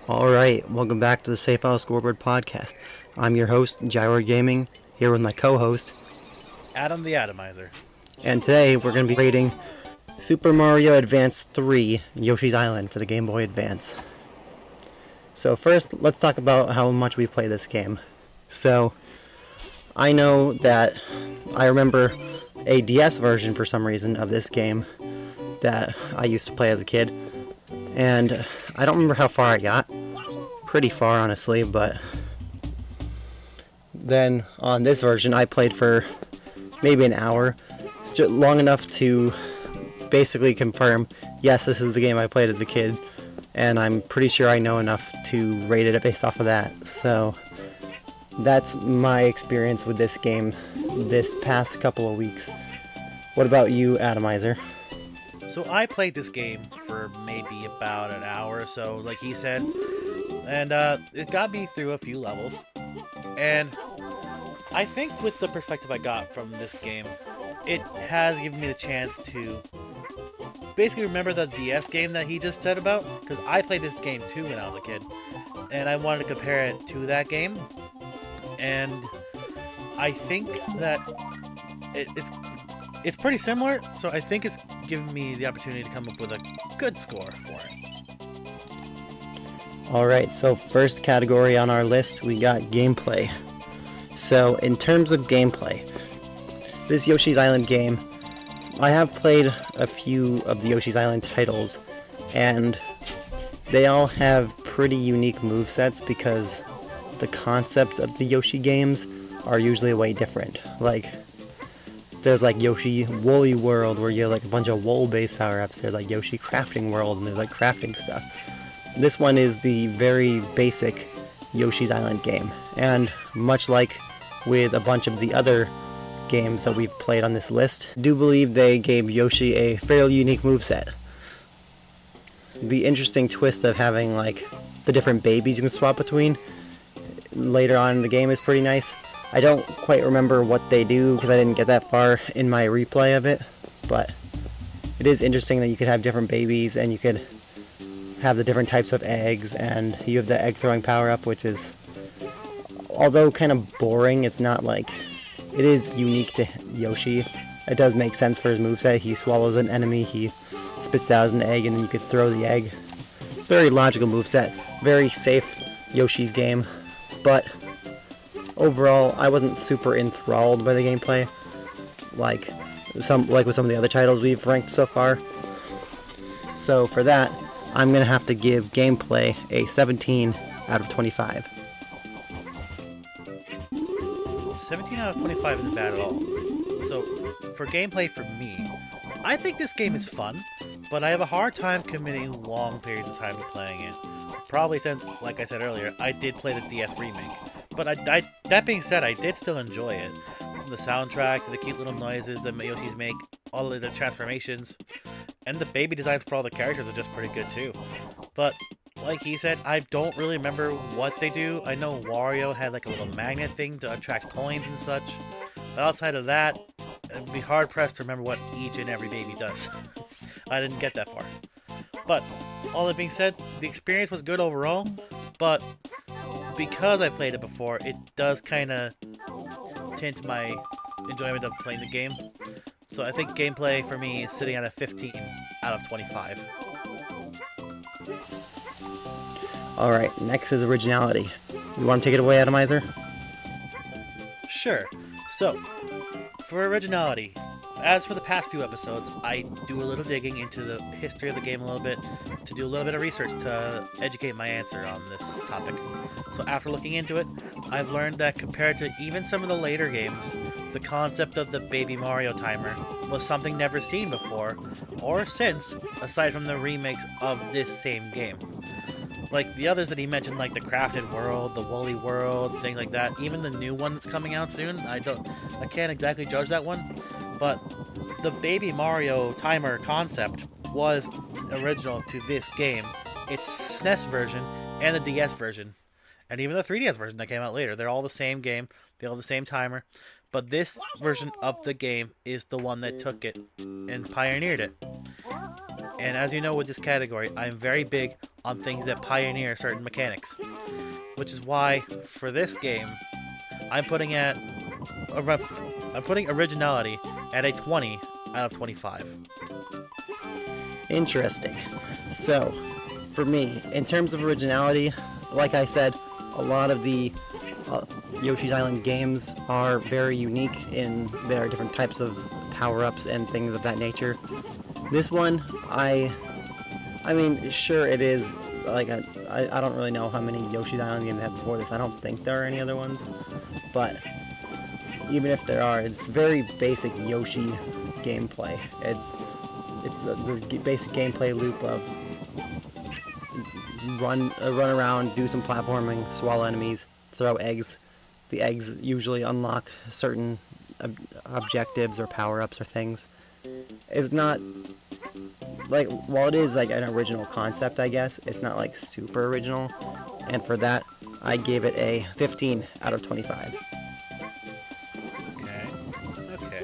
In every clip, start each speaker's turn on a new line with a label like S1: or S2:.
S1: Alright, welcome back to the File Scoreboard podcast. I'm your host, Gyro Gaming, here with my co-host,
S2: Adam the Atomizer.
S1: and today we're going to be rating Super Mario Advance 3 Yoshi's Island for the Game Boy Advance. So first, let's talk about how much we play this game. So, I know that I remember a DS version for some reason of this game that I used to play as a kid, and I don't remember how far I got. Pretty far, honestly, but then on this version I played for maybe an hour, long enough to basically confirm, yes, this is the game I played as a kid, and I'm pretty sure I know enough to rate it based off of that. So that's my experience with this game this past couple of weeks. What about you, Atomizer?
S2: So I played this game for maybe about an hour or so, like he said, and it got me through a few levels. And I think with the perspective I got from this game, it has given me the chance to basically remember the DS game that he just said about, because I played this game too when I was a kid, and I wanted to compare it to that game. And I think that it's pretty similar, so I think it's given me the opportunity to come up with a good score for it.
S1: Alright, so first category on our list, we got gameplay. So in terms of gameplay, this Yoshi's Island game, I have played a few of the Yoshi's Island titles, and they all have pretty unique movesets because the concepts of the Yoshi games are usually way different. Like, there's like Yoshi Woolly World where you have like a bunch of wool-based power-ups. There's like Yoshi Crafting World and there's like crafting stuff. This one is the very basic Yoshi's Island game, and much like with a bunch of the other games that we've played on this list, I do believe they gave Yoshi a fairly unique moveset. The interesting twist of having like the different babies you can swap between later on in the game is pretty nice. I don't quite remember what they do because I didn't get that far in my replay of it, but it is interesting that you could have different babies and you could have the different types of eggs, and you have the egg throwing power up, which is, although kind of boring, it's not like, it is unique to Yoshi. It does make sense for his moveset. He swallows an enemy, he spits out an egg, and then you could throw the egg. It's a very logical moveset, very safe Yoshi's game, but overall I wasn't super enthralled by the gameplay like with some of the other titles we've ranked so far. So for that, I'm going to have to give gameplay a 17 out of 25.
S2: 17 out of 25 isn't bad at all. So, for gameplay for me, I think this game is fun, but I have a hard time committing long periods of time to playing it. Probably since, like I said earlier, I did play the DS remake. But that being said, I did still enjoy it. From the soundtrack to the cute little noises that Yoshis make, all of the transformations, and the baby designs for all the characters are just pretty good too. But like he said, I don't really remember what they do. I know Wario had like a little magnet thing to attract coins and such. But outside of that, it'd be hard pressed to remember what each and every baby does. I didn't get that far. But all that being said, the experience was good overall. But because I played it before, it does kind of tint my enjoyment of playing the game. So I think gameplay for me is sitting at a 15 out of 25.
S1: Alright, next is originality. You want to take it away, Atomizer?
S2: Sure. So, for originality, as for the past few episodes, I do a little digging into the history of the game a little bit, to do a little bit of research to educate my answer on this topic. So after looking into it, I've learned that compared to even some of the later games, the concept of the Baby Mario timer was something never seen before, or since, aside from the remakes of this same game. Like the others that he mentioned, like the Crafted World, the Woolly World, things like that, even the new one that's coming out soon, I can't exactly judge that one, but the Baby Mario timer concept was original to this game. It's SNES version and the DS version, and even the 3DS version that came out later. They're all the same game, they all have the same timer, but this version of the game is the one that took it and pioneered it. And as you know with this category, I'm very big on things that pioneer certain mechanics. Which is why, for this game, I'm putting originality at a 20 out of 25.
S1: Interesting. So, for me, in terms of originality, like I said, a lot of the Yoshi's Island games are very unique in their different types of power-ups and things of that nature. This one, I mean, sure it is like I don't really know how many Yoshi's Island games they have before this. I don't think there are any other ones, but even if there are, it's very basic Yoshi gameplay. It's the basic gameplay loop of run around, do some platforming, swallow enemies, throw eggs. The eggs usually unlock certain objectives or power-ups or things. It's not like, while it is like an original concept, I guess, it's not like super original, and for that I gave it a 15 out of 25.
S2: Okay.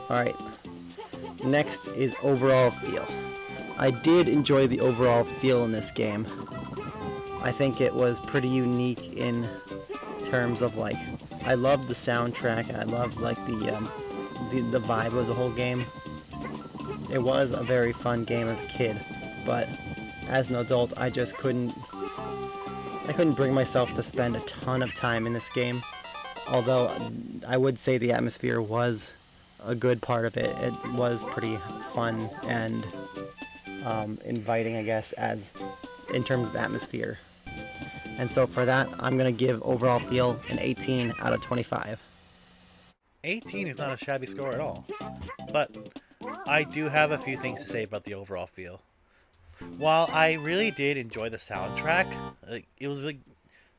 S1: Alright, next is overall feel. I did enjoy the overall feel in this game. I think it was pretty unique in terms of, like, I loved the soundtrack, I loved like the vibe of the whole game. It was a very fun game as a kid, but as an adult I just couldn't bring myself to spend a ton of time in this game. Although I would say the atmosphere was a good part of it. It was pretty fun and inviting, I guess, as in terms of atmosphere. And so for that, I'm going to give overall feel an 18 out of 25.
S2: 18 is not a shabby score at all. But I do have a few things to say about the overall feel. While I really did enjoy the soundtrack, the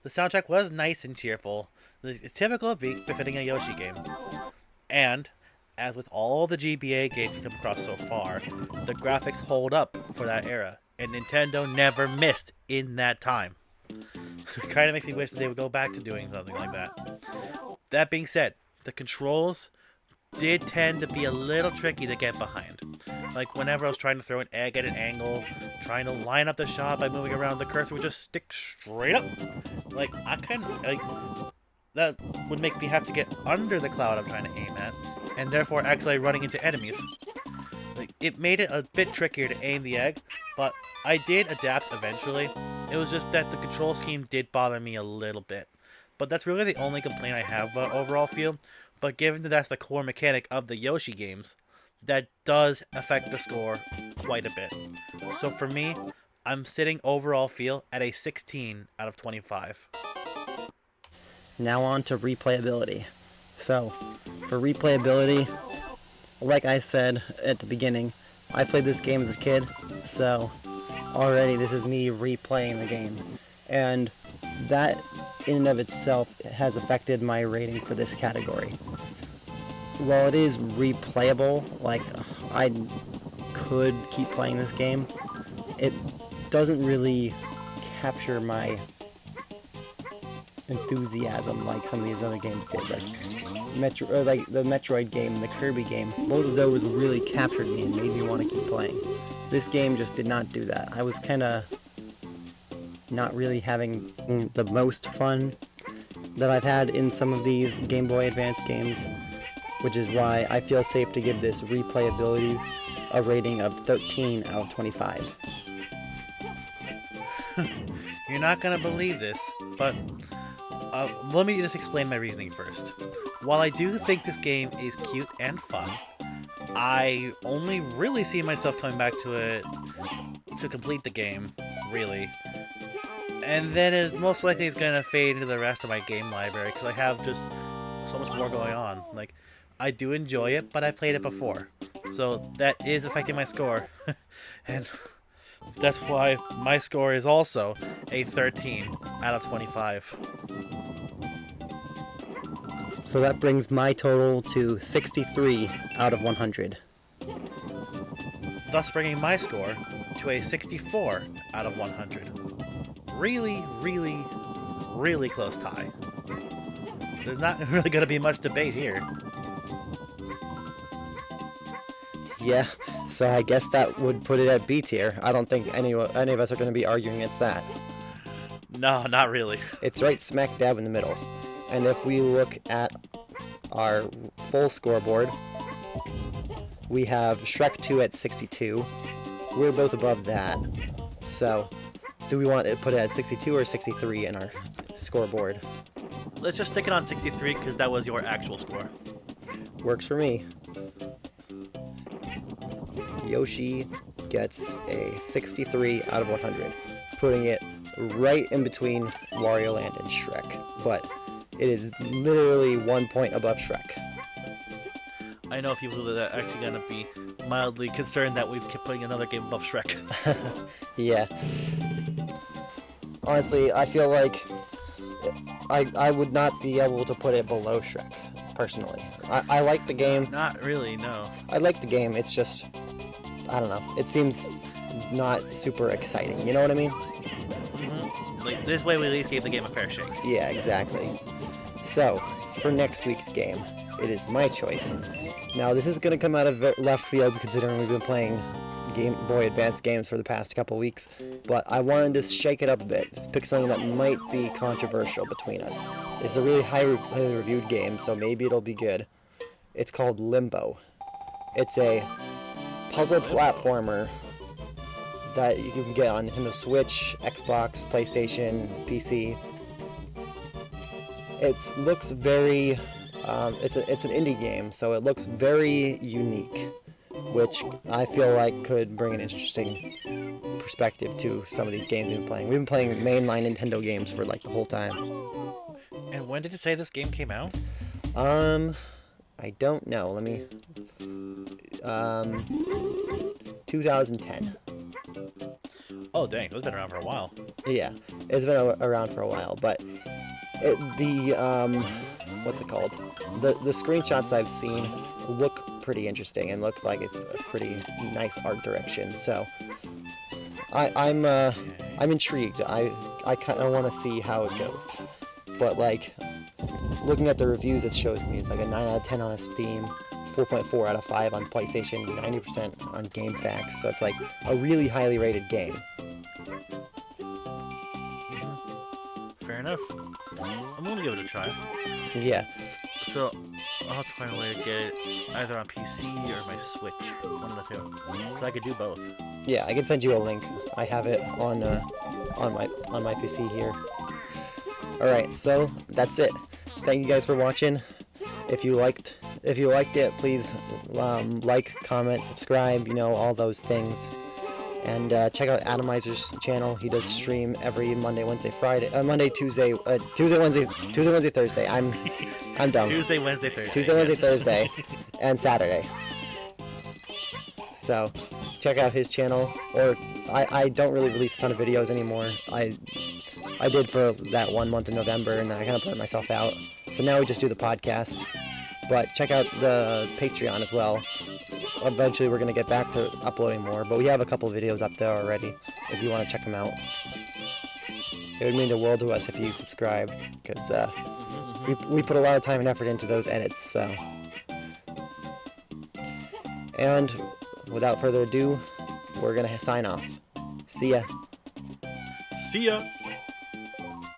S2: soundtrack was nice and cheerful. It's typical befitting a Yoshi game. And, as with all the GBA games we've come across so far, the graphics hold up for that era, and Nintendo never missed in that time. Kind of makes me wish that they would go back to doing something like that. That being said, the controls did tend to be a little tricky to get behind. Like, whenever I was trying to throw an egg at an angle, trying to line up the shot by moving around, the cursor would just stick straight up. Like, that would make me have to get under the cloud I'm trying to aim at, and therefore accidentally running into enemies. Like, it made it a bit trickier to aim the egg, but I did adapt eventually. It was just that the control scheme did bother me a little bit. But that's really the only complaint I have about overall feel. But given that that's the core mechanic of the Yoshi games, that does affect the score quite a bit. So for me, I'm sitting overall feel at a 16 out of 25.
S1: Now on to replayability. So, for replayability, like I said at the beginning, I played this game as a kid, so already this is me replaying the game. And that in and of itself has affected my rating for this category. While it is replayable, like, I could keep playing this game, it doesn't really capture my enthusiasm like some of these other games did. Like the Metroid game and the Kirby game, both of those really captured me and made me want to keep playing. This game just did not do that. I was kind of not really having the most fun that I've had in some of these Game Boy Advance games, which is why I feel safe to give this replayability a rating of 13 out of 25.
S2: You're not gonna believe this, but let me just explain my reasoning first. While I do think this game is cute and fun, I only really see myself coming back to it to complete the game, really. And then it most likely is going to fade into the rest of my game library, because I have just so much more going on. Like, I do enjoy it, but I've played it before. So that is affecting my score. And that's why my score is also a 13 out of 25.
S1: So that brings my total to 63 out of 100.
S2: Thus bringing my score to a 64 out of 100. Really, really, really close tie. There's not really going to be much debate here.
S1: Yeah, so I guess that would put it at B tier. I don't think any of us are going to be arguing against that.
S2: No, not really.
S1: It's right smack dab in the middle. And if we look at our full scoreboard, we have Shrek 2 at 62. We're both above that. So, do we want to put it at 62 or 63 in our scoreboard?
S2: Let's just stick it on 63 because that was your actual score.
S1: Works for me. Yoshi gets a 63 out of 100, putting it right in between Wario Land and Shrek, but it is literally 1 point above Shrek.
S2: I know people that are actually going to be mildly concerned that we keep putting another game above Shrek.
S1: Yeah. Honestly, I feel like I would not be able to put it below Shrek, personally. I like the game.
S2: Not really, no.
S1: I like the game, it's just, I don't know, it seems not super exciting, you know what I mean?
S2: Mm-hmm. Like, this way we at least gave the game a fair shake.
S1: Yeah, exactly. So, for next week's game, it is my choice. Now, this is going to come out of left field considering we've been playing Game Boy Advance games for the past couple weeks, but I wanted to shake it up a bit, pick something that might be controversial between us. It's a really highly reviewed game, so maybe it'll be good. It's called Limbo. It's a puzzle platformer that you can get on Nintendo Switch, Xbox, PlayStation, PC. It looks very, it's an indie game, so it looks very unique, which I feel like could bring an interesting perspective to some of these games we've been playing. We've been playing mainline Nintendo games for like the whole time.
S2: And when did it say this game came out?
S1: I don't know. Let me. 2010.
S2: Oh, dang, so it's been around for a while.
S1: Yeah, it's been around for a while, but what's it called? The screenshots I've seen look pretty interesting and look like it's a pretty nice art direction. So I'm intrigued. I kind of want to see how it goes. But like looking at the reviews, it shows me it's like a 9 out of 10 on Steam, 4.4 out of 5 on PlayStation, 90% on GameFAQs. So it's like a really highly rated game.
S2: Fair enough. I'm gonna give it a try.
S1: Yeah.
S2: So I'll have to find a way to get it either on PC or my Switch. One of the two. So I could do both.
S1: Yeah, I can send you a link. I have it on my PC here. All right, so that's it. Thank you guys for watching. If you liked it, please like, comment, subscribe. You know, all those things. And check out Atomizer's channel. He does stream every Monday, Wednesday, Friday, Monday, Tuesday, Wednesday, Thursday. I'm dumb.
S2: Tuesday, Wednesday, Thursday.
S1: Tuesday, Wednesday, Thursday, and Saturday. So check out his channel. Or I don't really release a ton of videos anymore. I did for that 1 month in November, and then I kind of burnt myself out. So now we just do the podcast. But check out the Patreon as well. Eventually we're going to get back to uploading more, but we have a couple videos up there already if you want to check them out. It would mean the world to us if you subscribe, because we put a lot of time and effort into those edits. So. And without further ado, we're going to sign off. See ya.
S2: See ya.